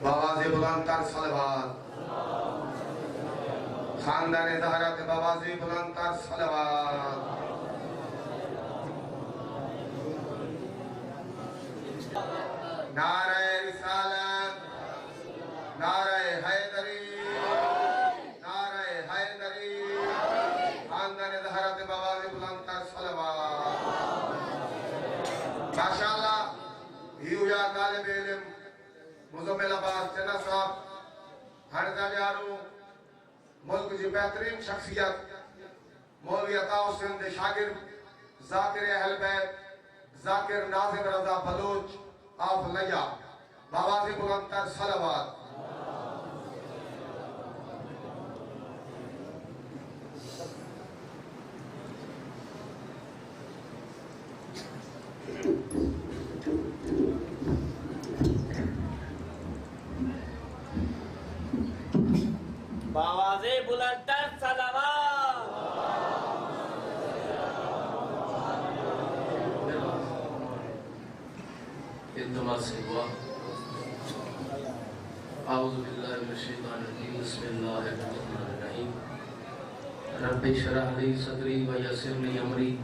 بآواز بلند تر صلوات خاندان زہرا کے بآواز بلند تر صلوات نعرہ رسالت نعرہ حیدری نعرہ حیدری خاندان زہرا کے بآواز بلند تر صلوات ماشاءاللہ ہیو یا طالب علم مزمل عباس جنہ صاحب ہرزہ جارو ملک جی بہترین شخصیت مولوی عطا حسین دے شاگرد ذاکر اہل بیت ذاکر ناظم رضا بلوچ آف لیا بآواز بلند تر صلوات بآواز بلند تر صلوات التماس سے ہوا اعوذ باللہ من الشیطان الرجیم بسم اللہ الرحمن الرحیم رب اشرح لی صدری ویسر لی امری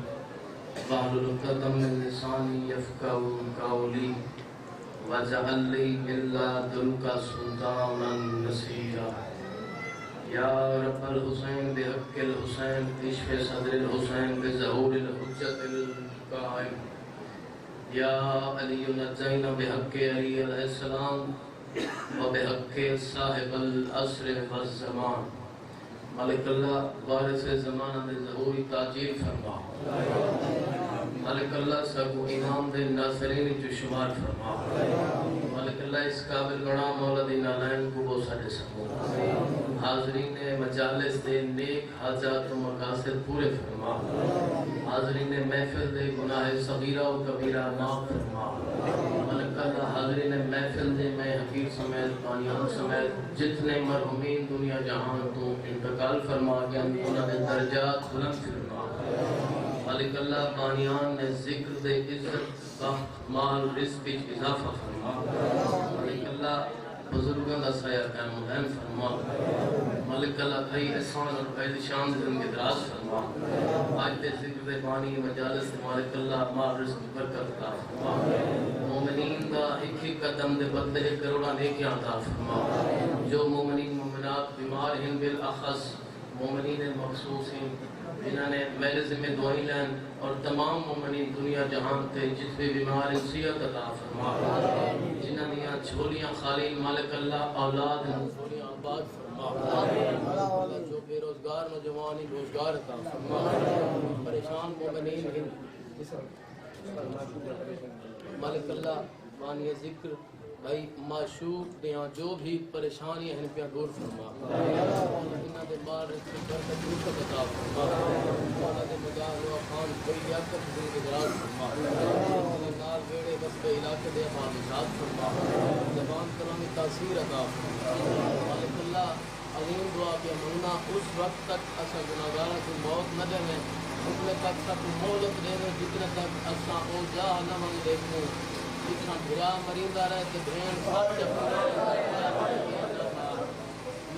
واحلل عقدۃ من لسانی یفقهوا قولی واجعل لی من لدنک سلطانا نصیرا یا رب الحسین بحق الحسین اشف صدر الحسین بظہور الحجت القائم یا علی نجینا بحق علی علیہ السلام و بحق صاحب العصر والزمان مالک اللہ وارث زمانہ دے ظہوری تاجیل فرما مالک اللہ سب امام دے ناصرین جو شمار فرما مالک اللہ اس قابل گناہ مولا دی نالین کو بوسا دے سکو حاضرین مجالس دے نیک حاجات و مقاصد پورے فرما حاضرین محفل دے گناہ صغیرہ و کبیرہ معاف فرما مالک اللہ حاضرین محفل دے میں حقیر سمیت بانیان سمیت جتنے مرحومین دنیا جہان تو انتقال فرما کہ انہوں نے درجات بلند فرما مالک اللہ بانیان نے ذکر دے عزت بخت مال رزق اضافہ فرما مالک اللہ بزرگوں کا سایہ قائم مدین فرما مالک اللہ بھائی احسان اور قید شان زندگی دراز فرما آج دے ذکر دے بانی مجالس مالک اللہ مال رزق برکت عطا فرما مومنین کا ایک ہی قدم دے بدلے کروڑا نیکیاں عطا فرما جو مومنین مومنات بیمار ہیں بالاخص مومنین مخصوص ہیں جنہوں نے میرے ذمہ دعائیں لین اور تمام مومنین دنیا جہان تے جتنے بیمار انسیت عطا فرما جنہوں نے چھولیاں خالی مالک اللہ اولاد چھولیاں آباد فرما جو بے روزگار نوجوانی روزگار عطا فرما پریشان مومنین مالک اللہ بانی ذکر بھائی معشوق دیاں جو بھی پریشانی ہیں پہ دور فرما انہاں دے بار اس کی برکت روح عطا فرما مولا دے مجاہد و خان کوئی یاکت زندگی دراز فرما نال بیڑے بس کے علاقے دے معاملات فرما زبان کلامی تاثیر عطا فرما مالک اللہ عظیم دعا کہ مننا اس وقت تک اسا گناہگاراں کی موت نہ دے میں اتنے تک سب مہلت دے میں جتنے تک اسا او جا نہ من دیکھوں جتنا بھرا مریندہ رہے کہ بھین ساتھ جب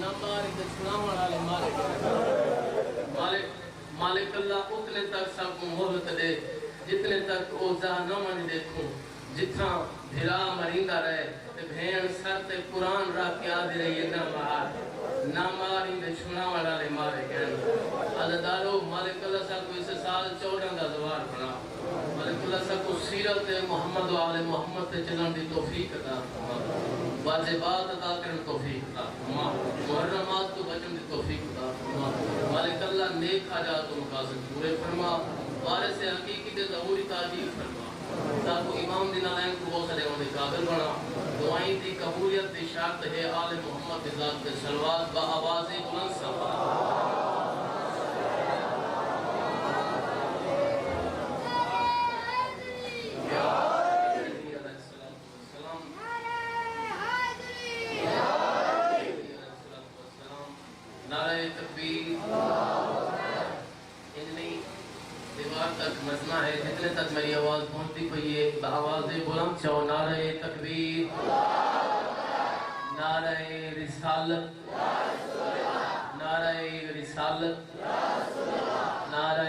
نہ ماری دے سناوان آلے مارے مالک اللہ اتنے تک سب مہلت دے جتنے تک او جا نہ من دیکھوں جتنا بھرا مریندہ رہے کہ بھین ساتھ قرآن را کیا دے رہی ہے نہ ماری دے سناوان آلے مارے گئن عزدارو مالک اللہ صاحب کو اسے سال 14 دا دوار بنا مالک اللہ صاحب کو سیرت محمد و آل محمد تے چلن دی توفیق عطا فرما واجبات ادا کرن توفیق عطا فرما محرمات کو بچن دی توفیق عطا فرما مالک اللہ نیک حاجات و مقاصد پورے فرما وارث حقیقی دے ظہوری تاجیل فرما تاکہ امام دین علین کو وہ صلی اللہ قابل بنا دعائیں دی قبولیت دی شرط ہے آل محمد کی ذات کے صلوات با آواز بلند صلوات نعرہ تکبیر اتنی دیوار تک مجمع ہے جتنے تک میری آواز آواز پہنچتی پئی ہے آواز بلند چاہو نعرہ تکبیر نعرہ رسالت نعرہ رسالت نعرہ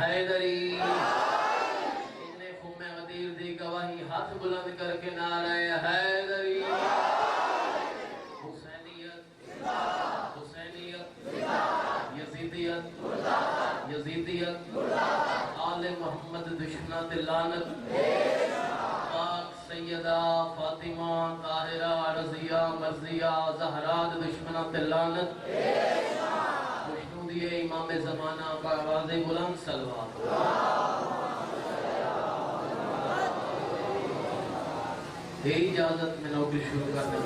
حیدری ابن خم غدیر دی گواہی ہاتھ بلند کر کے نعرہ حیدری حسینیت حسینیت یزیدیت یزیدیت آل محمد دشمنات لعنت پاک سیدہ فاطمہ طاہرہ رضیہ مرضیہ زہرات دشمنات لعنت خوشنودی امام زمانہ کا آواز بلند صلوات ہے اجازت میں نوکری شروع کر دیں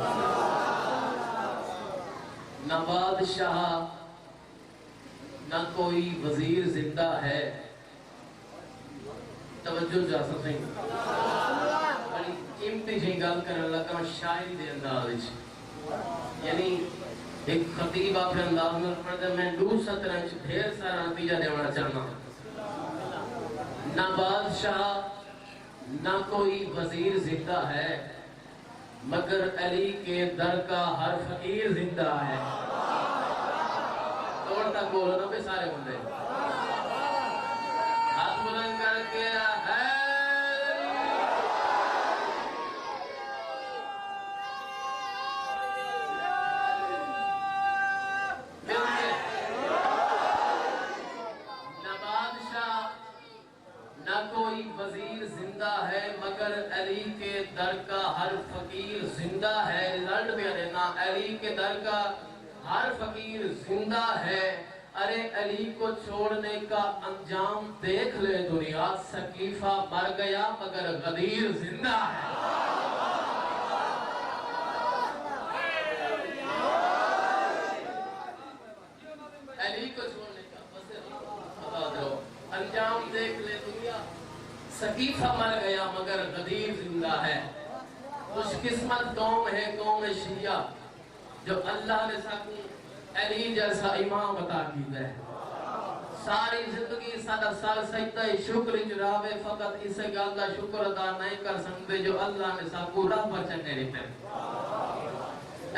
نہ بادشاہ نہ کوئی وزیر زندہ ہے توجہ جا سکتے ہیں بڑی قیمتی جی گل کرنے لگا شاعری دے انداز یعنی ایک خطیب آپ انداز میں پڑھتے میں دو سطرنچ ڈھیر سارا نتیجہ دیوانا چاہنا نہ بادشاہ نہ کوئی وزیر زندہ ہے مگر علی کے در کا ہر فقیر زندہ ہے توڑ تک بولو نا پہ سارے بندے ہاتھ بلند کر کے ہے نہ بادشاہ نہ کوئی وزیر زندہ ہے مگر علی کے در کا ہر فقیر زندہ ہے لڑ میں رہنا علی کے در کا ہر فقیر زندہ ہے ارے علی کو چھوڑنے کا انجام دیکھ لے دنیا سقیفہ مر گیا مگر غدیر زندہ ہے علی کو چھوڑنے کا بتا دو انجام دیکھ لے دنیا سقیفہ مر گیا مگر غدیر زندہ ہے خوش قسمت قوم ہے قوم شیعہ جو اللہ نے ساکوں علی جیسا امام عطا کیتا ہے ساری زندگی سادہ سال سجدہ شکر اجراوے فقط اسے گل دا شکر ادا نہیں کر سکتے جو اللہ نے ساکوں رب بچنے رہتے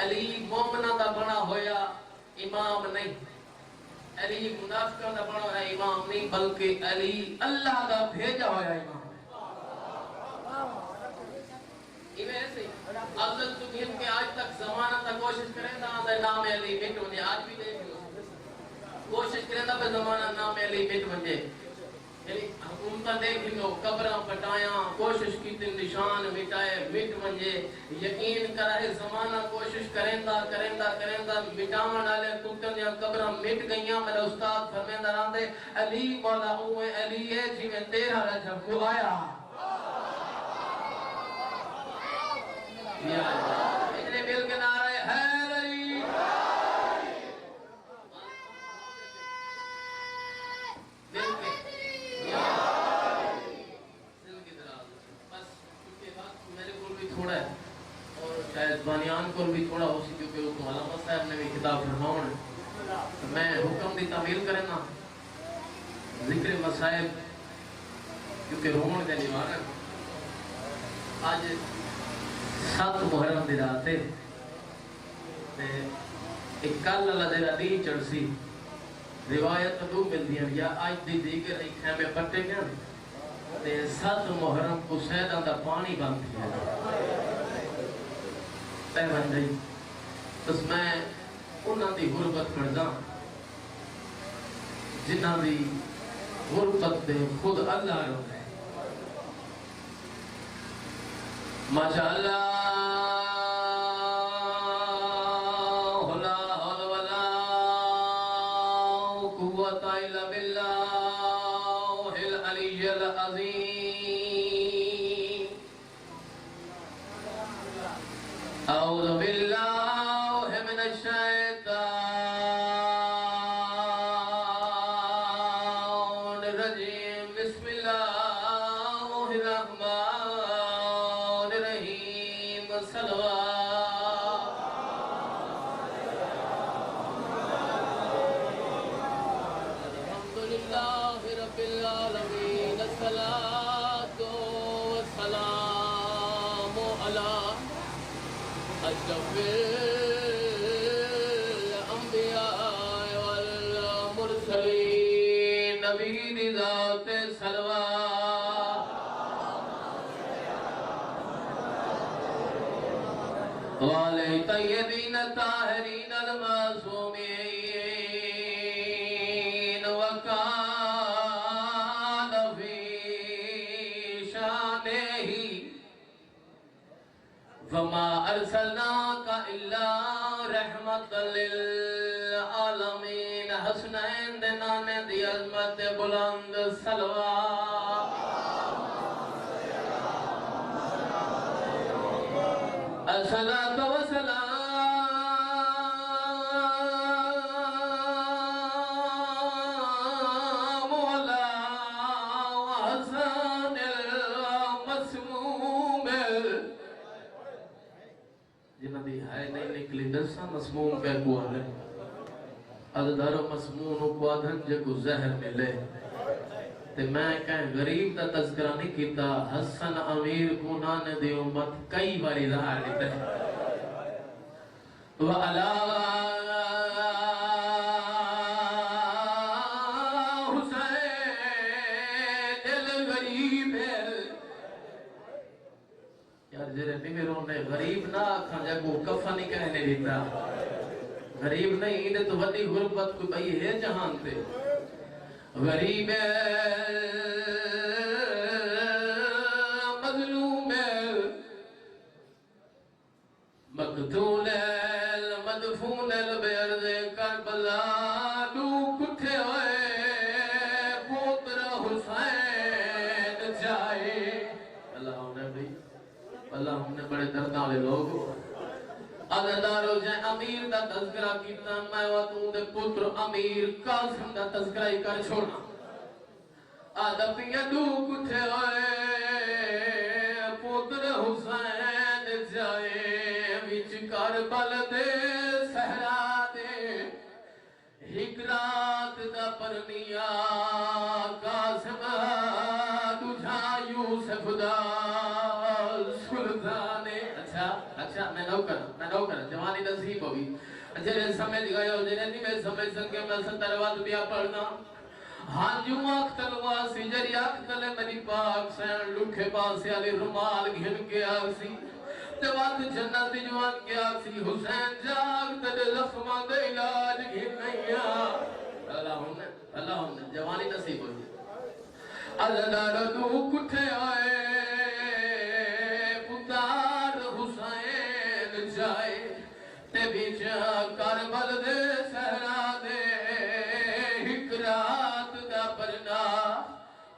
علی مومنہ دا بنا ہویا امام نہیں علی منافقہ دا بنا ہویا امام نہیں بلکہ علی اللہ دا بھیجا ہویا امام افضل تمہیں کہ آج تک زمانہ تک کوشش کریں دا نام علی مٹ ونجے آج بھی دیکھ لو کوشش کریں دا پہ زمانہ نام علی مٹ ونجے یعنی حکومتہ دیکھ لو قبرہ پٹایاں کوشش کی تن نشان مٹائے مٹ ونجے یقین کرائے زمانہ کوشش کریں دا مٹاوان ڈالے کتن یا قبرہ مٹ گئیاں میرا استاد فرمیندہ راندے علی مولا ہوئے علی ہے جی میں تیرہ رجب کو آیا اتنے مل کے نعرہ حیدری دل کی طرح بس ان کے بعد میرے کو بھی تھوڑا ہے اور شاید بانیان کو بھی تھوڑا ہو سی کیونکہ وہ علامہ صاحب نے بھی کتاب فرماؤں میں حکم دی تعمیل کریں نا ذکر مسائل کیونکہ رومن کے نیوان ہے آج 7 محرم دی رات ہے ایک کل اللہ دے ربی چڑسی روایت دو مل دیا یا آج دی دیگر ایک خیمے پٹے گیا 7 محرم کو سیدہ دا پانی بند کیا پہ بن گئی بس میں انہاں دی غربت کردہ جنہاں دی غربت دے خود اللہ رو ہے ماشاءاللہ لا حول ولا قوت الا باللہ العلی العظیم اعوذ باللہ من الشیطان الرجیم بسم اللہ الرحمن الحمدللہ رب العالمین الصلاة أشرف الأنبياء والمرسلين نبی دی ذات صلوات والے طیبین الطاہرین المعصومین وکان فی شانہ وما ارسلناک الا رحمت للعالمین حسنین دنانے دی عظمت بلند صلوات الصلاة والسلام على حسن المسموم جنہ دی ہے نہیں نکلی دسا مسموم پہ کو آلے ادھر مسموم کو آدھن جے کو زہر ملے تے میں کہیں غریب دا تذکرہ نہیں کیتا حسن امیر کو نانے دی امت کئی باری ظاہر دیتے ہیں وَعَلَىٰ حسین الغریب یار جرے نمیروں نے غریب نہ آکھاں جا کو کفا نہیں کہنے دیتا غریب نہیں انہیں تو ودی غربت کو بھئی ہے جہان تے غریب مظلوم مقتول مدفون البرد کربلا دو کٹھے ہوئے پوتر حسین جائے اللہ انہیں بھی اللہ انہیں بڑے دردالے لوگ عددارو جائے امیر دا تذکرہ کیتا میں وطن دے پتر امیر قاسم دا تذکرہ ہی کر چھوڑا آدھا پیا دو کٹھے ہوئے پتر حسین جائے وچ کربل دے صحرا دے ایک رات دا پرنیا قاسم تجھا یوسف دا سلطانے اچھا میں نو کرا جوانی نصیب ہوگی جنہیں سمجھ گئے ہو جنہیں نہیں میں سمجھ سکے میں 70 واد بیا پڑھنا ہاں جو آنکھ تلواسی جری آنکھ تلے میری پاک سین لکھے پاسے علی رمال گھن کے آگسی جوات جنت جوان کے آگسی حسین جاگ تلے زخمہ دے علاج گھن نیا اللہ ہم نے جوانی نصیب ہوگی اللہ دو کٹھے آئے جائے تے بیچ کربل دے صحرا دے ایک رات دا پرنا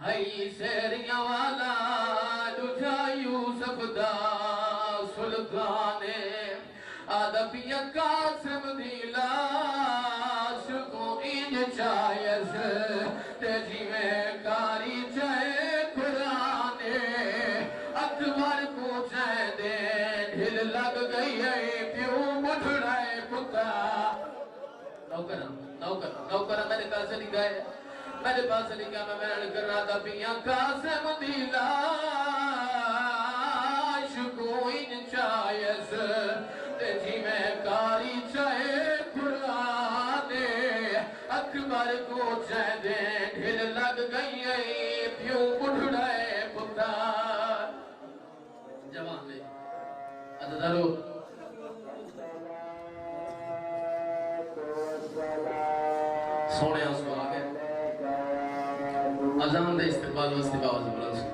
ہئی سیریاں والا لجا یوسف دا سلطانے آدھا پیا قاسم دی لاش کو این چائیس تے جیویں کاری چاہے قرآنے اکبر کو چاہے دے ڈھل لگ گئی ہے پیو مٹھڑائے پتا نوکرہ میرے پاس نہیں گئے میرے پاس نہیں گیا میں میرے کر رہا تھا پیا قاسم دی لاش کو ان چائیس تے جی میں کاری چاہے قرآنے اکبر کو چاہے دے ڈھل لگ گئی ہے پیو مٹھڑائے پتا جوان لے ادھارو سونے آنسو آگے اذان دے استقبال و استقبال بلند سو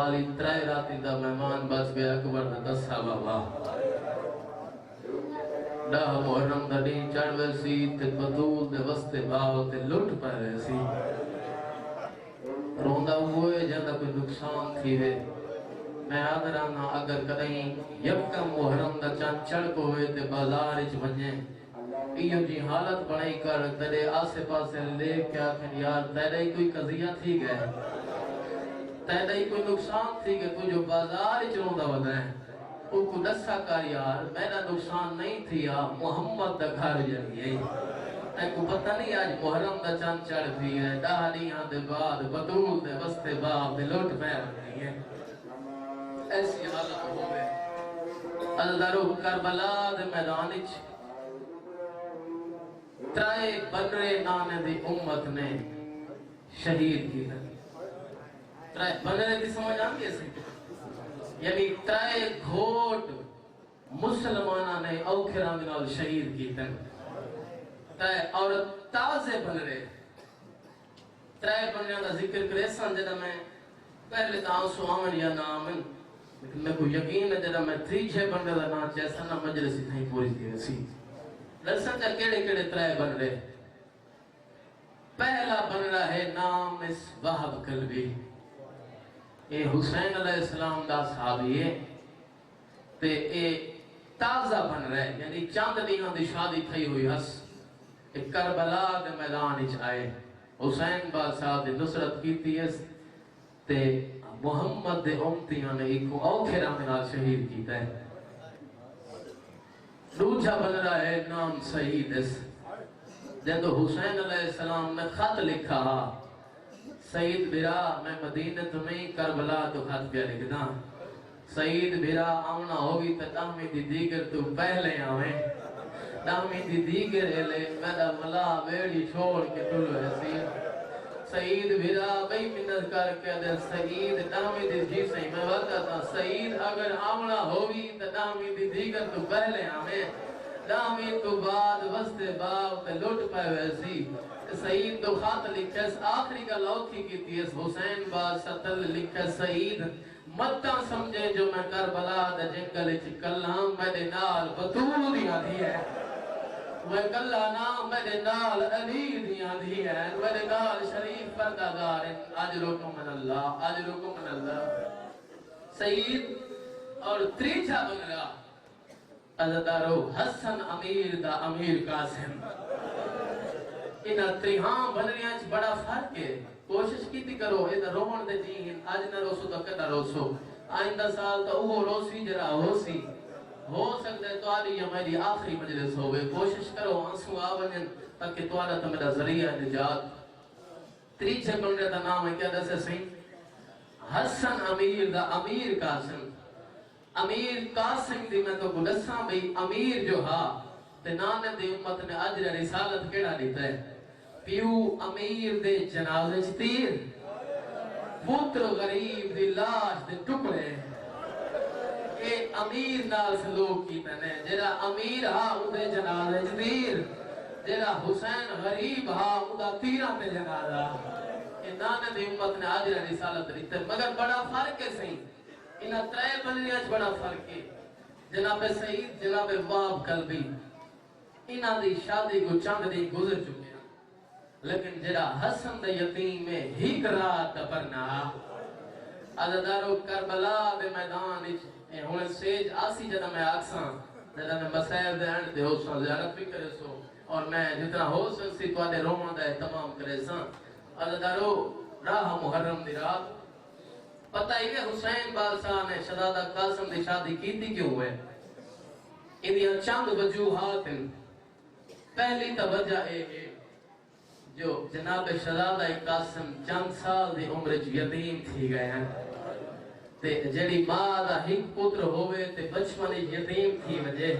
حالی ترائے راتی دا مہمان بچ گیا اکبر دا 10 سال بابا ڈاہ محرم دا دین چڑھوے سی تے بدول دے وستے باو تے لٹ پہلے سی روندہ ہوئے جاندہ کوئی نقصان تھی ہے میں آدھرانا اگر کدہیں یکا محرم دا چاند چڑھ کو ہوئے تے بازار اچ بنجیں ایو جی حالت بڑھائی کر تیرے آسے پاسے لے کیا پھر یار تیرے کوئی قضیہ تھی گئے تیرے کوئی نقصان تھی گئے کوئی جو بازار اچ روندہ ودائیں او کو دسا کر یار میرا نقصان نہیں تھی محمد دا گھر جائیے کو پتہ نہیں آج محرم دا چاند چڑھ بھی ہے، دہلیاں دے بعد بطول دے وستے باپ دے لوٹ پیر رہی ہے، ایسی حالت ہوئے الدارو کربلا دے میدان اچ ترائے بنرے نانے دی امت نے شہید کی تھی۔ ترائے بنرے دی سمجھ آن گئے سے یعنی ترائے گھوٹ مسلمانہ نے اوکھران دنال شہید کی تھی۔ ترائے عورت تازے بنرے ترائے بنرے دا ذکر کرے سن جدہ میں پہلے تاں سو آمن یا نامن لیکن میں کو یقین ہے جدہ میں 3-6 بنرے دا نا چیسا نا مجلسی تھیں پوری تھی ویسی لرسن چا کیڑے کیڑے ترائے بنرے پہلا بن رہا ہے نام اس وحب قلبی اے حسین علیہ السلام دا صحابی ہے تے اے تازہ بن رہا ہے یعنی چاند دیاں دی شادی تھی ہوئی ہس ایک کربلا دے میدان اچ آئے حسین بادشاہ دی نصرت کیتی ہے تے محمد دے امتیاں نے ایک اوکھرا منال شہید کیتا ہے دوجھا بن رہا ہے نام سعید اس جب حسین علیہ السلام نے خط لکھا سعید برا میں مدینہ تمہیں کربلا تو خط پہ لکھنا سعید برا آمنا ہوگی تا دامی دی دیگر تو پہلے آویں دامی دی دیگر لے میرا ملا بیڑی چھوڑ کے تلو ایسی سعید برا بھئی منت کر کے دے سعید دامی دی جی سہی میں وقتا تھا سعید اگر آمنا ہوگی تا دامی دی دیگر تو پہلے آویں دامی تو بعد وستے باپ تے لوٹ پائے ویسی سعید تو خط لکھے آخری کا لوتھی کی تیس حسین بعد ستل لکھے سعید متہ سمجھے جو میں کربلا دے جنگل چکلام میرے نال بطول دیا دی ہے میں کلہ نام میرے نال علی دیا دی ہے میرے نال شریف پردگار اجرکم من اللہ اجرکم من اللہ سعید اور تریچہ بن رہا عزدارو حسن امیر دا امیر قاسم انہا تریہاں بنریاں چھ بڑا فرق ہے کوشش کی تھی کرو ادھا رومن دے جین آج نہ روسو تو کدہ روسو آئندہ سال تو اوہ روسی جرا ہوسی ہو سکتا ہے تو آلی یا میری آخری مجلس ہوئے کوشش کرو آنسو آونین تاکہ تو آلہ تو میرا ذریعہ نجات تریچے بنرے دا نام ہے کیا دسے سہیں حسن امیر دا امیر قاسم امیر قاسم دی میں تو گلساں بھئی امیر جو ہاں تے نانے دی امت نے عجر رسالت کیڑا لیتا ہے پیو امیر دے جنازے چتیر پتر غریب دی لاش دے ٹکڑے اے امیر نال سلوک کی تنے جیڑا امیر ہاں اندے جنازے چتیر جیڑا حسین غریب ہاں اندہ تیرہ تے جنازہ اے نانے دی امت نے عجر رسالت لیتا ہے مگر بڑا فرق ہے صحیح انہا ترائے بنریاں چھ بڑا فرق ہے جناب سعید جناب واب قلبی انہا دی شادی کو چند دی گزر چکے ہیں لیکن جڑا حسن دے یتیم میں ہی رات پرنا عزدارو کربلا دے میدان ہونے سیج آسی جدہ میں آکساں جدہ میں مسائل دے اینڈ دے ہو ساں زیارت بھی کرے سو اور میں جتنا ہو سکسی تو آدھے رومان دے تمام کرے ساں عزدارو راہ محرم دی رات پتہ ہی کہ حسین بادشاہ نے شہزادہ قاسم دی شادی کی تھی کیوں ہوئے انہی چند وجوہات پہلی توجہ ہے جو جناب شہزادہ قاسم چند سال دی عمر یتیم تھی گئے ہیں تے جڑی ماں دا ہک پتر ہوئے تے بچپن یتیم تھی وجہ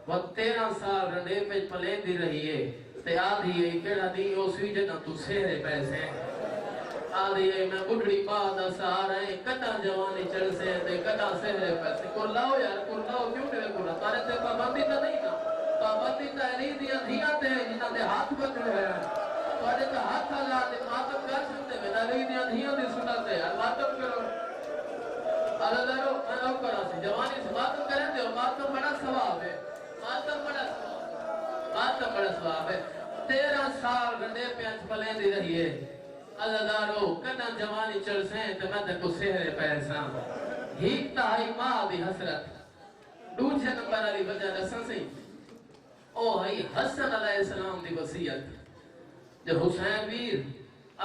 وہ 13 سال رنڈے پہ پلین دی رہی ہے تے آدھی ہے کیڑا دی او سوی جنہ تو سہرے پیسے آدھی ہے میں بڑھڑی ماں دا سہارا ہے کٹا جوانی چڑھ سے تے کٹا سہرے پیسے کو لاؤ یار کو لاؤ کیوں کرے کو تارے تے پابندی نہ نہیں نا پابندی تحریر دیا دھیاں تے جنہ دے ہاتھ پکڑے ہیں تارے تے ہاتھ اللہ دے ماتم کر سکتے میں تحریر دیا دھیاں دے سناتے ہیں ماتم کرو اللہ دارو میں نو کرا سی جوانی سے ماتم کریں دے ماتم بڑا ثواب ہے ماتم بڑا ثواب ہے 13 سال رنڈے پہ انچ پلین دی رہی ہے اللہ دارو کنا جوانی چڑھ سیں تے میں تے کو سہرے پیساں ہیک تاہی ماں دی حسرت دوچھے نمبر علی وجہ رسن سی او ہی حسن علیہ السلام دی وصیت جو حسین ویر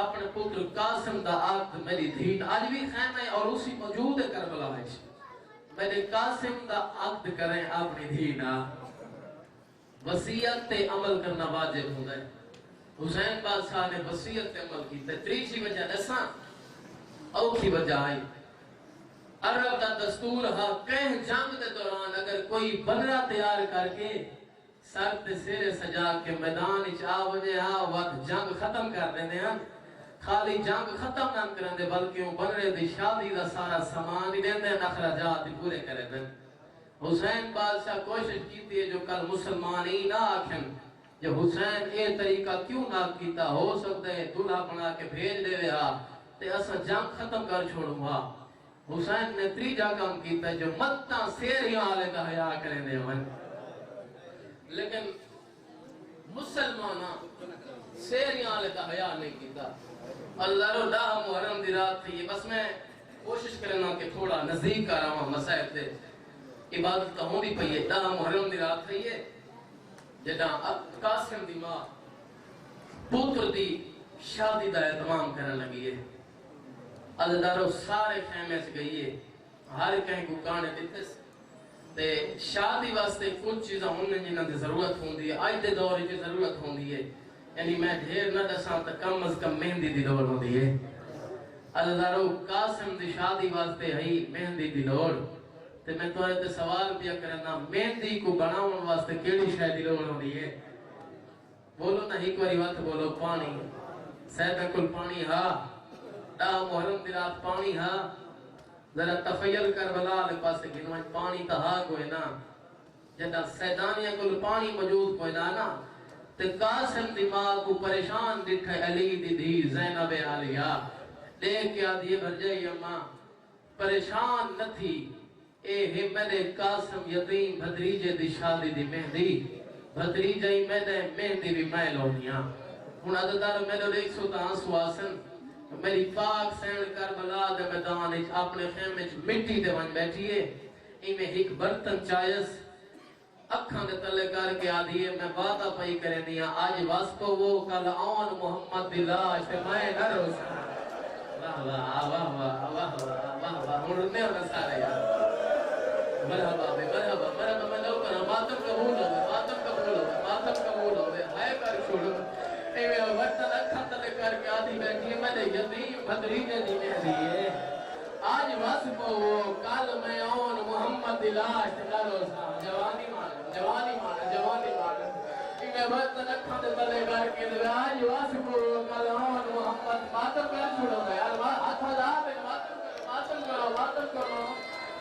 اپنے پتر قاسم دا عقد میری دھین آج بھی خیمہ ہے اور اسی موجود ہے کربلا ہے میرے قاسم دا عقد کریں اپنی دھینا وصیت تے عمل کرنا واجب ہوتا ہے. حسین بادشاہ نے وصیت تے عمل کیتا. تیسری وجہ دساں اوکھی وجہ آئی. عرب دا دستور ہا کہیں جنگ دے دوران اگر کوئی بنرا تیار کر کے سر تے سیرے سجا کے میدان وچ آ وجے وقت جنگ ختم کر دیندے ہیں. خالی جنگ ختم نہ کرندے بلکہ وہ بنرے دی شادی دا سارا سامان ہی دیندے ہیں, اخراجات پورے کرے دیں. حسین بادشاہ کوشش کیتی ہے جو کل مسلمان ہی نہ آکھن جو حسین یہ طریقہ کیوں نہ کیتا, ہو سکتا ہے دلہا بنا کے بھیج دے رہا تے اسا جنگ ختم کر چھوڑوں گا. حسین نے تیجا کام کیتا جو متاں سیریاں والے دا حیا کریں دے من, لیکن مسلماناں سیریاں والے دا حیا نہیں کیتا. اللہ رو ڈاہ محرم دی رات تھی. بس میں کوشش کرنا کہ تھوڑا نزدیک کر رہا ہوں مسائل تے. عبادت تو ہوندی پئی ہے. ڈاہ محرم دی رات تھی ہے جدا قاسم دی ماں پوتر دی شادی دا اہتمام کرنے لگی ہے. عزدارو سارے خیمے سے گئی ہے, ہر کہیں کو گانے دیتے تے شادی واسطے کچھ چیزاں ہونے جنہاں دی ضرورت ہوندی ہے. آج دے دور کی ضرورت ہوندی ہے, یعنی میں ڈھیر نہ دساں تا کم از کم مہندی دی لوڑ ہوندی ہے. عزدارو قاسم دی شادی واسطے ہے مہندی دی لوڑ. تے میں تو تے سوال پیا کرنا مہندی کو بناون واسطے کیڑی شے دی لوڑ ہوندی ہے؟ بولو نا ایک واری وقت بولو. پانی. سیدہ کل پانی ہا ڈاہ محرم دی رات پانی ہا. ذرا تخیل کربلا دے پاسے گنوائیں پانی تا ہا کوئی نا. جدا سیدانیہ کل پانی موجود کوئی نا تے قاسم دی ماں کو پریشان دکھے علی دی دھی زینب عالیہ دیکھ کے آدھی بھرجائی اماں پریشان نہ تھی. اے ہے میرے قاسم یتیم بھتریجے دی شادی دی مہندی, بھتریجہ ہی میرے مہندی بھی میں لونیاں. ہن عزدار میرے ایک سو آنسو آسن میری پاک سین کربلا دے میدان اپنے خیمے مٹی دے ون بیٹھیے. میں ایک برتن چائس اکھاں دے تلے کر کے آدھی ہے میں وعدہ پئی کرے دیا آج واسپو وہ کل آن محمد دی لاش تے میں نہ روسا. واہ واہ واہ واہ واہ واہ واہ. ہن رنے ہونا سارے یار. مرحبا بے مرحبا مرحبا. میں لوگ کرا ماتم قبول ہو گئے, ماتم قبول ہو گئے, ماتم قبول ہو گئے. ہائے کر چھوڑو اے میں برتن اکھاں تلے کر کے آدھی بیٹھی ہے میں نے یتیم بھتریجے دی مہندی ہے آج واسپو وہ کل میں آن محمد دی لاش تے نہ روسا. جوانی مان جوانی مان جوانی مان. میں برتن اکھاں تے تلے کر کے آج واسپو کل آن محمد. ماتم کر چھوڑو گئے یار. ہاتھ ہلا دے ماتم کرو ماتم کرو.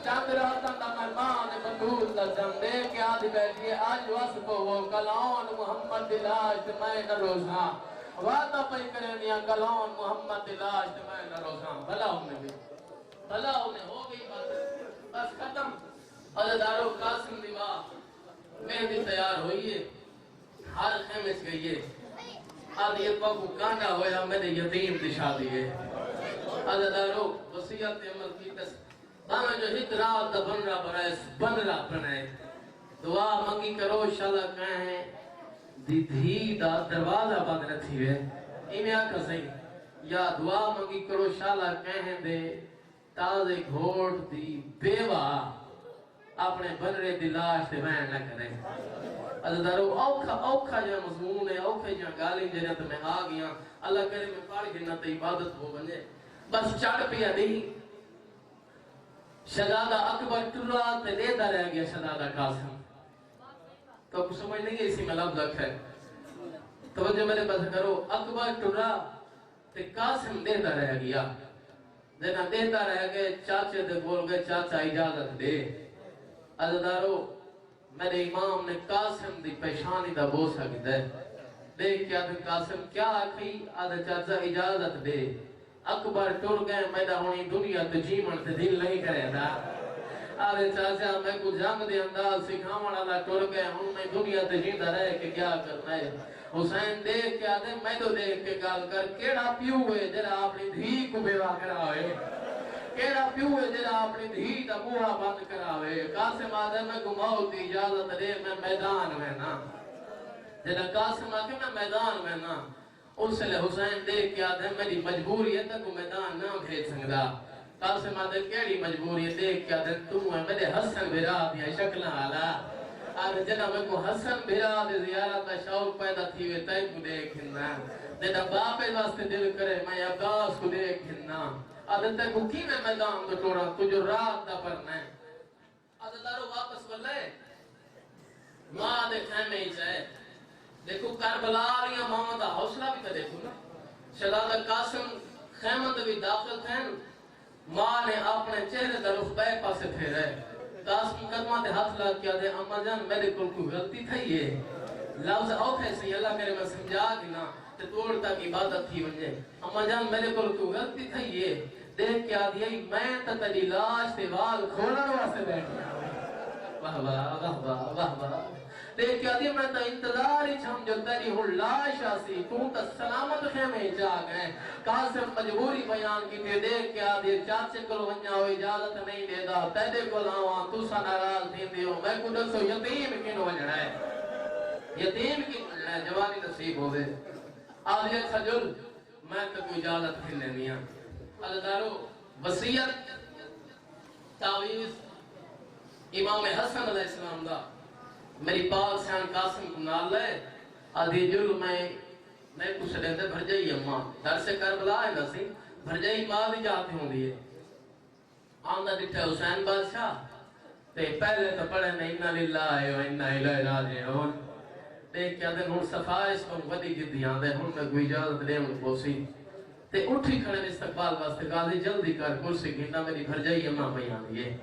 چند راتاں دا مہمان بطول دا جم دے کے آدھی بیٹھی ہے آج واسپو وہ کل آن محمد دی لاش تے میں نہ روسا. وعدہ پئی کرنیا کل آن محمد دی لاش تے میں نہ روسا. بھلا ہونے بھی بھلا ہونے ہو گئی بات بس ختم. عزدارو قاسم دی ماں مہندی تیار ہوئی ہے, ہر خیمے سے گئی ہے. آدھی ابا کو کانڈا ہویا میرے یتیم دی شادی ہے. عزدارو وصیت عمل کی تس دانا جو ہت رات دا بنرا بنائے دعا منگی کرو شالا کہیں دی دھی دا دروازہ بند رکھی ہے. ایمیں آکھا صحیح یا دعا منگی کرو شالا کہیں دے تازے گھوڑ دی بیوہ اپنے بنرے دی لاش تے بین نہ کرے. عزدارو اوکھا جا مضمون ہے, اوکھا جا گالی جنت میں آ گیا. اللہ کرے میں پاڑ گرنا تے عبادت ہو بنے. بس چڑھ پیا نہیں شہزادہ اکبر ٹرا تے دیتا رہ گیا شہزادہ قاسم. تو کچھ سمجھ نہیں ہے اسی میں لفظ رکھ ہے. توجہ میرے پاس کرو. اکبر ٹرا تے قاسم دیتا رہ گیا. دینا دیتا رہ گئے. چاچے دے بول گئے چاچا اجازت دے. عزدارو میرے امام نے قاسم دی پیشانی دا بوسا کی دے دیکھ کے آدھے قاسم کیا آکھی آدھے چاچا اجازت دے. اکبر ٹر گئے میڈا ہونی دنیا تو جیمن تے دل نہیں کرے دا. آدھے چاچا میں کو جنگ دے انداز سکھاون والا ٹر گئے ہوں میں دنیا تے جیندا رہ کے کیا کرنا ہے. حسین دیکھ کے آدھے میں تو دیکھ کے گال کر کیڑا پیو ہے جڑا اپنی دھی کو بیوہ کراوے, کیڑا پیو ہے جڑا اپنی دھی دا منہ بند کراوے. قاسم آدھے میں گماؤ دی اجازت دے میں میدان میں نا. جڑا قاسم آدھے میں میدان میں نا اس لئے حسین دیکھ کے آدھے میری مجبوری ہے تک میدان نہ بھیج سکتا. قاسم آدھے کیڑی مجبوری ہے دیکھ کے آدھے تم ہے میرے حسن برا دیا شکلہ آلا آج جنا میں کو حسن بھرا دے زیارت کا شوق پیدا تھی وے تے کو دیکھنا تیرا باپ واسطے دل کرے میں عباس کو دیکھنا آج تے کو کی میں میدان تو ٹوڑا تجھو رات دا پڑھنا ہے آج دارو واپس بلے ماں دے خیمے ہی چاہے دیکھو کربلا رہی ماں دا حوصلہ بھی تے دیکھو نا شہزادہ قاسم خیمت بھی داخل تھے ماں نے اپنے چہرے دا رخ بیک پاسے پھیرے قاسم قدمہ دے ہاتھ لگ کیا دے اما جان میرے کل کوئی غلطی تھا یہ لفظ اوکھے سے اللہ کرے میں سمجھا گنا تے توڑ تک عبادت تھی ونجے اما جان میرے کل کوئی غلطی تھا یہ دیکھ کیا دیا میں تا تلی لاش تے وال کھولن واسطے بیٹھیا واہ واہ واہ واہ واہ واہ دیکھ کیا دیا میں تا انتظار ہی چھم جو تیری ہن لاش آسی تو تا سلامت خیمے جا گئے قاسم مجبوری بیان کی تے دیکھ کیا دیا چاچے کلو ونجا ہو اجازت نہیں دے دا تیدے کو لاؤں تو سا ناراض تھی دیو میں کو دسو یتیم کنو ونجڑا ہے یتیم کی ونجڑا ہے جوانی نصیب ہو دے آدھے خجل میں تو کوئی اجازت کھلنے نہیں ہاں اللہ دارو وصیت تعویز امام حسن علیہ السلام دا میری پاک سیان قاسم کو نال لے آدھی جل میں کچھ لیندے بھر جائی اممہ در سے کربلا ہے نسی بھر جائی ماں دی جاتی ہوں دیئے آمدہ دکھتے حسین بادشاہ تے پہلے تو پڑھے میں انہا للہ و انہا الہ راجعون دیکھ کیا دن ہن صفائش کو ودی جدی آن دے ہن میں کوئی اجازت لے ہوں پوسی تے اٹھی کھڑے میں استقبال واسطے قاضی جلدی کر کرسی گھنٹا میری بھر جائی اممہ بیان دیئے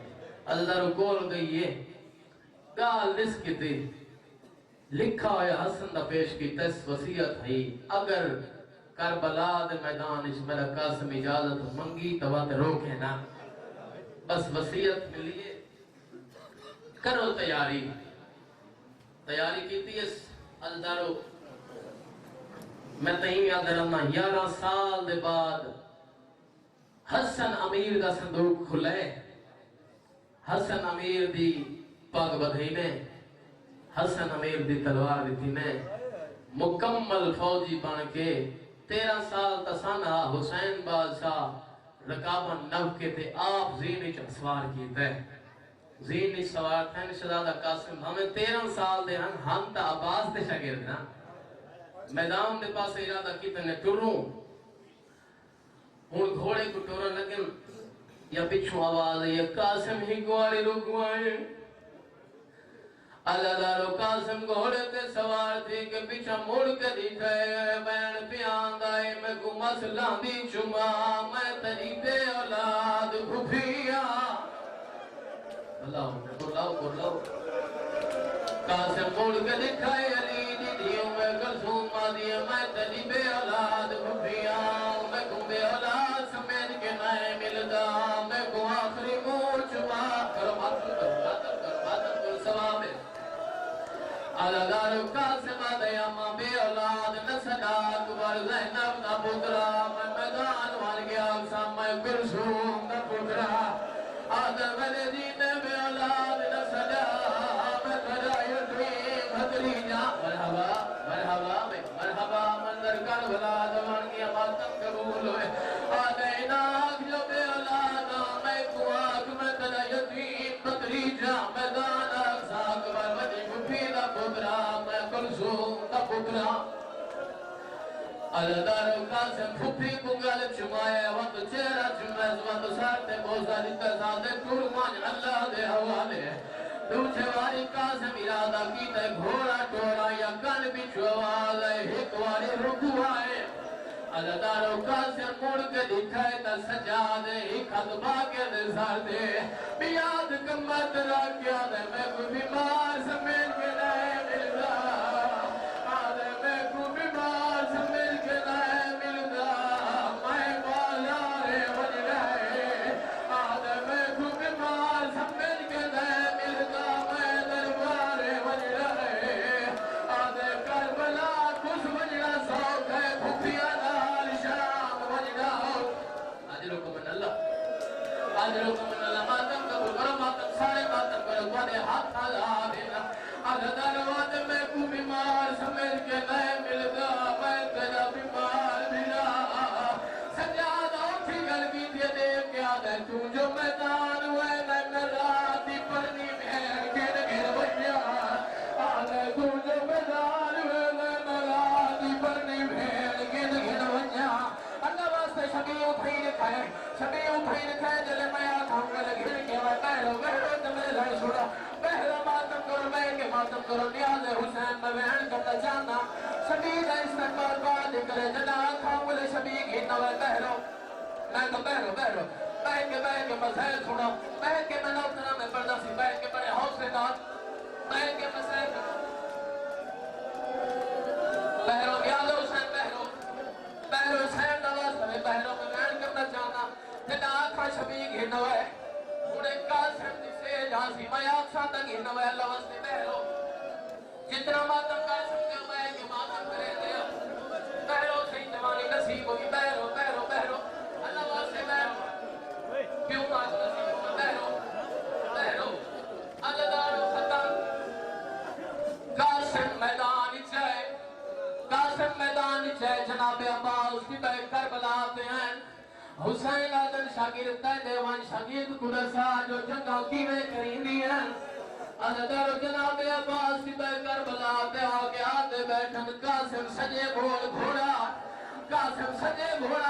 اللہ دارو کول گئی ہے گال نس کی تھی لکھا ہویا حسن دا پیش کی تس وصیت ہے اگر کربلا دے میدان اس میرا قاسم اجازت منگی توات روکے نا بس وصیت ملیے کرو تیاری کی تھی اس الدارو میں تہیم یاد رہنا 11 سال دے بعد حسن امیر دا صندوق کھلے حسن امیر دی پاک بدھینے حسن امیر دی تلوار دی تینے مکمل فوجی بن کے 13 سال تسانہ حسین بادشاہ رکابن نو کے تے آپ زینی سوار کیتے زینی سوار تھے شہزادہ قاسم ہمیں 13 سال دے ہم تا عباس دے شاگرد نا میدان دے پاس ارادہ کیتے نے ٹروں ہون گھوڑے کو ٹورن لگن یا پچھو آواز ہے یا قاسم ہی گواری رکوائے اللہ دارو قاسم گھوڑے تے سوار تھی کہ پیچھا مڑ کے دکھائے بین پیان دائی میں کو مسئلہ دی چما میں تری دے اولاد بھوپیا اللہ بولاو قاسم مڑ کے دکھائے علی دی دیو میں کلثوم آدھی میں تری بے اولاد بھوپیا میں کو بے اولاد سمیت کے نئے ملدا میں کو آخری مور چما کرو باتر سواب ہے اللہ دارو قاسم آدھیا ماں بے اولاد نسل اکبر زینب دا پترا میں میدان وال گیا سام میں کلثوم دا پترا آدھر میرے دین بے اولاد نسل میں تجا یتیم بھتریجا مرحبا منظر کربلا دوان گیا ماتم قبول ہوئے آدھے ناک جو بے اولاد میں کو آگ میں تجا یتیم بھتریجا میدان اقصا اکبر وجہ بھوپی دا پترا میں کلثوم دا پترا اللہ دارو قاسم بھوپی کو گل چمائے وقت چہرہ چمائے وقت سارتے بوزا دیتا سادے قرمان اللہ دے حوالے دوچھے واری قاسم ارادہ کیتے گھوڑا ٹورا یا کن بچھو آلے ایک واری رکو آئے اللہ دارو قاسم مڑ کے دکھائے تا سجادے ایک خطبہ کے نظر دے بیاد کمت رکھیا دے میں کو بیمار سمیل کے نئے ملدا آدھے میں کو بیمار سمیل کے نئے ملدا میں بالا رے وج رہے آدھے میں کو بیمار سمیل کے نئے ملدا میں دربارے وج رہے آدھے کربلا کچھ وجڑا سوک ہے بھوپیا ماتم قبول کرو ماتم سارے ماتم کرو بڑے ہاتھ آلا دینا کرو نیاز حسین میں بہن کرنا چاہنا شبیق استقبال بات کرے جنا خامل شبیق ہی نوے بہرو میں تو بہرو بہر کے مسائل سنا بیٹھ کے میں نوتنا میں پردہ سی بیٹھ کے بڑے حوصلے دار بیٹھ کے مسائل بہرو نیاز حسین بہرو حسین نواز میں بہرو میں بہن کرنا چاہنا جنا آخا شبیق ہی نوے انہیں قاسم جسے جانسی میں آخشا تک ہی نوے اللہ واسطے بہرو جتنا ماتم قاسم کے میں کہ ماتم کرے دیا بہرو صحیح جوانی نصیب ہوئی بہرو اللہ واسطے بہرو کیوں مات نصیب ہوئی بہرو اللہ دارو ختم قاسم میدان چاہے جناب عباس کی بے کربلا آتے ہیں حسین آدن شاگرد دیوان شاگرد قدسا جو جنگا کی میں کریں ہیں اللہ دارو جناب عباس کی بے کربلا آتے آگے بیٹھن قاسم سجے بھول گھوڑا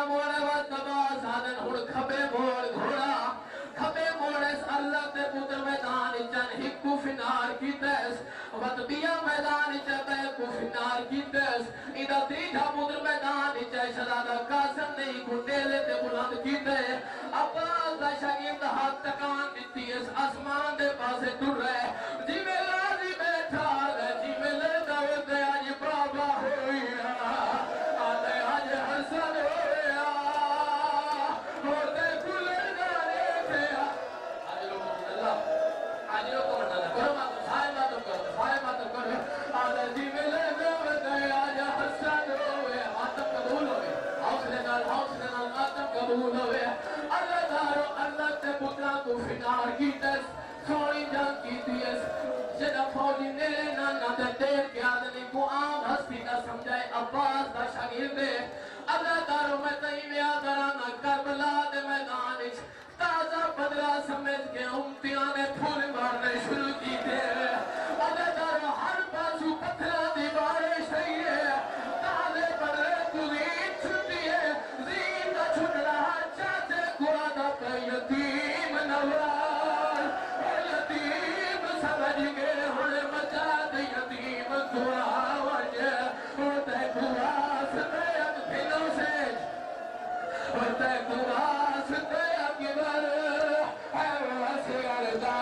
موڑے وقت عباس آدن ہڑ کھبے بھول گھوڑا کھبے موڑے اللہ تے پتر میدان چن ہکو فنار کی تیس وقت بیا میدان چن بیکو فنار کی تیس ایدہ تیجھا پتر میدان چن شدادہ قاسم نہیں گھنڈے لیتے بلند کی تیس عباس دا شاگرد ہاتھ تکان دیتی اس آسمان دے پاسے ٹر رہے جی میں لازی بیٹھا رہے جی میں لے دعوت دے آج بابا ہوئی آدھے آج حسن ہویا ہوتے کلر جانے تھے آج لوگ کو منانا کرو ماتو سائے ماتو کرو آدھے جی میں لے دعوت دے آج حسن ہویا ماتم قبول ہوئے حوصلے نال ماتم قبول ہوئے اللہ دارو اللہ تے پترہ کو فنار کی تیس سوڑی جان کی تیس جدہ فوجی نیرے نانا تے دیر کے آدھنی کو عام ہستی نہ سمجھائے عباس دا شاگرد دے اللہ دارو میں تئیم یاد رانا کربلا دے میدان تازہ بدرہ سمجھ کے امتیاں نے پھول مارنے شروع کی دے اللہ دارو ہر پاسو پتھرہ دی بارش رہی ہے تازے بدرے تلین چھٹی ہے زین کا چھٹ رہا چاہتے قرآن پہ یتیم نوار یتیم سمجھ گئے ہونے مچا دے یتیم دعا وجہ ہوتے قواس دے اکھنوں سے ہوتے قواس دے اکبر ہے واسے عرضا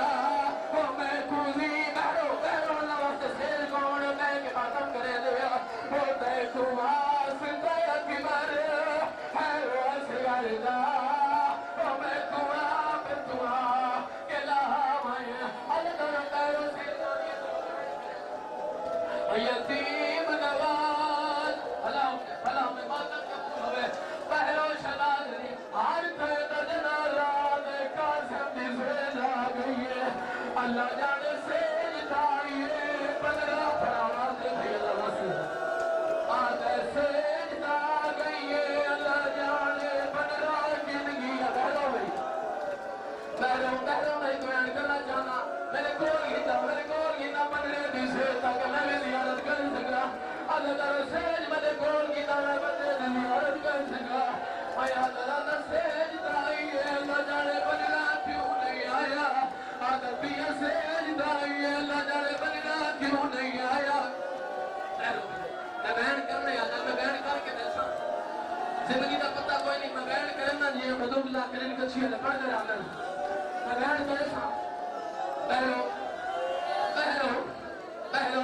وہ میں کوزی بہرو لوست سیر کون میں کے باتم کرے دیا ہوتے قواس دے اکبر ہے واسے عرضا وہ میں قواب دعا کے لاہمائیں اللہ دارو دارو سیر یتیم نواز اللہ میں ماتم قبول ہوئے بہرو شدادنی ہر قید جنازہ دے قاسم دی زید آگئی ہے اللہ جانے سجدائی ہے پندرہ پراواز دے بھئی اللہ واسطے آدھے سجدہ آگئی ہے اللہ جانے پندرہ زندگی ہے بہرو میں بیان کرنا چاہنا میرے کول گیتا پندرے دی سے تاکہ میں بھی زیارت کر سکا اللہ تعالیٰ سیج میرے کول گیتا میں پندرے دی زیارت کر سکا آیا اللہ سیج دائی ہے اللہ جانے پندرہ کیوں نہیں آیا آدھر پیا سیج دائی ہے اللہ جانے پندرہ کیوں نہیں آیا میں بیان کرنے آتا میں بیان کر کے دیسا زندگی کا پتہ کوئی نہیں میں بیان کرنا جی حضور اللہ کرن کچھی ہے پڑھ دے رہا میں بیان کرے سا بہرو عزدارو بہرو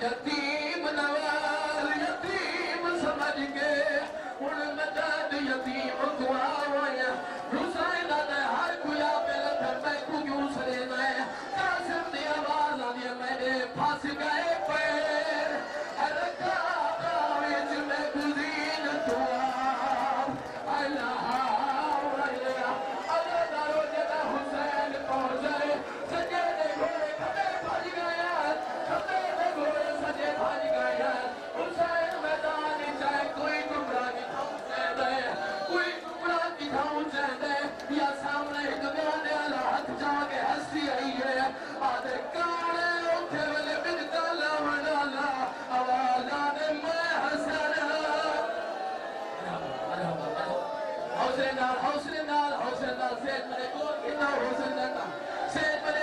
یتیم نوال یتیم سمجھ کے ان مجد یتیم دعا ہویا حسین آدھے ہر کوئی آپے لکھر میں کو کیوں سرے نائے قاسم دی آواز آدھے میں نے پھاس گئے پیر حرکہ آویج میں گزین دعا اللہ حسین پہنچ جائے سجے دے گھوڑے کھڑے بھاج گئے حسین میدان چاہے کوئی گمراہ کی تھاؤں چاہے دے یا سامنے دنیا نے اللہ ہاتھ جا کے ہنسی آئی ہے آدھے کانے اٹھے والے بنتا لاؤن اللہ آواز آدھے میں حسن حوصلے نال سید میرے کول کھتا حسن دیتا سید میرے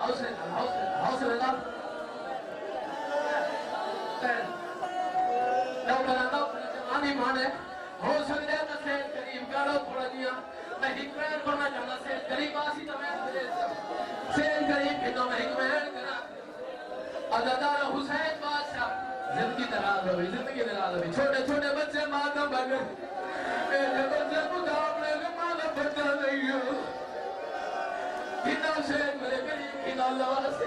حوصلے نال جوانی مانے ہو سکتے ہیں سے قریب کرو تھوڑا جیا میں حکمین کرنا چاہتا سے قریب آسی تو میں سے قریب کتنا میں حکمین کرنا عزادار حسین بادشاہ زندگی دراز ہوئی چھوٹے چھوٹے بچے ماتم بگر میرے بچے مقابلے میں مالا بچہ نہیں ہو کتنا حسین میرے قریب کتنا اللہ واسے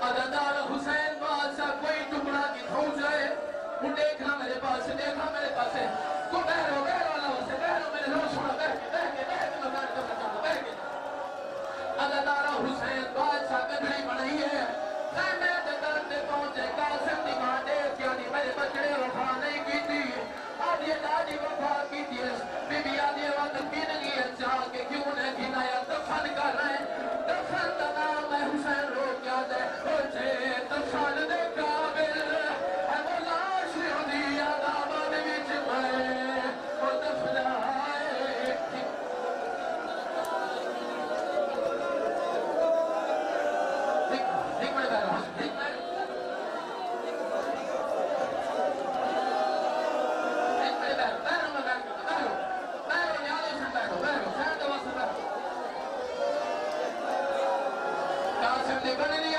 عزادار حسین بادشاہ کوئی ٹکڑا کی دھوں جائے وہ دیکھنا میرے پاس کو بہرو اللہ واسے بہرو میرے لوگ سوڑا بہر کے میں بہر کرنا چاہتا بہر کے عزادار حسین بادشاہ گدھڑی بنائی ہے خیمے دے درد پہنچے قاسم دی ماں دیکھ یعنی میرے بچڑے وفا نہیں کی تھی آدھی دادی وفا کی تھی بی بی آدھی وقت پینگی اچھا کہ کیوں نے گھنا یا دفن کر رہے دفن دا نام ہے حسین رو کیا دے ہوچے دفن دے قابل ہے وہ لاش ہوندی آدابان وچ میں وہ دفنائے قاسم نے بنی